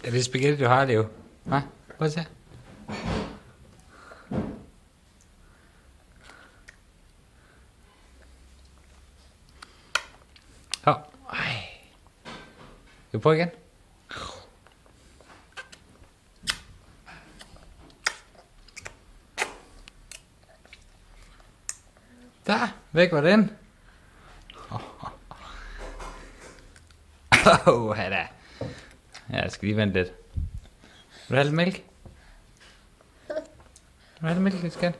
Er det spaghetti, du har, Leo? Hva? Prøv at se. Hov. Ej. Skal vi prøve igen? Der, væk var den. Da. Ja, jeg skal lige vente lidt. Vil du have lidt mælk? Vil du have lidt mælk, skat?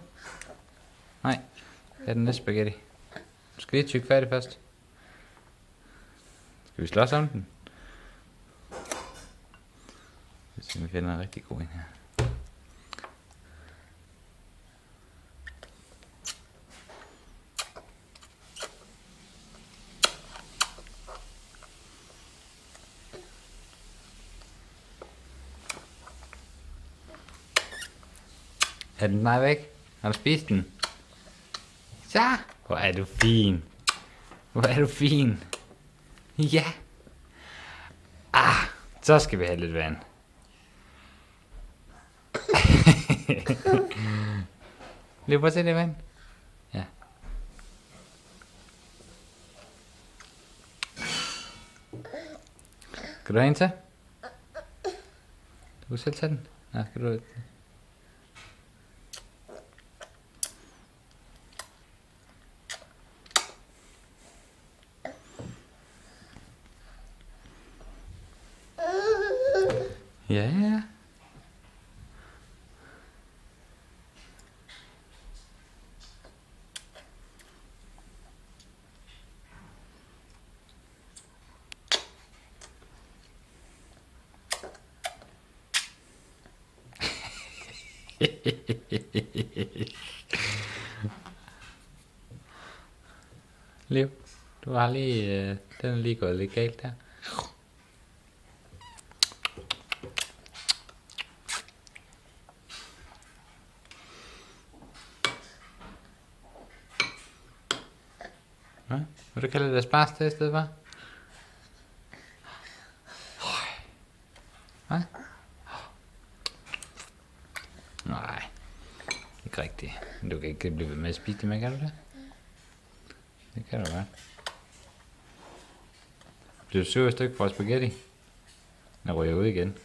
Nej, det er den næste spaghetti. Du skal lige tykke færdig først. Skal vi slås om den? Hvis vi finder en rigtig god en her. Er den meget væk? Har du spist den? Så! Hvor er du fin. Hvor er du fin. Ja. Så skal vi have lidt vand. Løb på til det vand. Ja. Skal du have en til? Du kan selv tage den. Ja, skal du... Ja. Liv, du har lige, den er lige gået lidt galt der. Ja, vil du kalde det asparges i stedet for? Hvad? Nej, ikke rigtigt. Du kan ikke blive ved med at spise det, men kan du det? Det kan du godt. Bliver du sur et stykke fra spaghetti? Den ryger ud igen.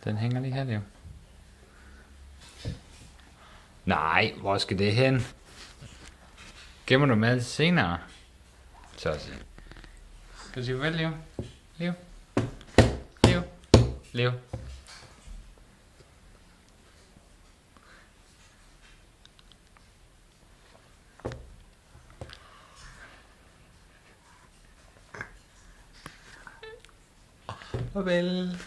Den hænger lige her, Leo. Nej, hvor skal det hen? Gemmer du mad senere? Så se. Skal du sige vel, Leo? Leo? Leo? Leo? Farvel.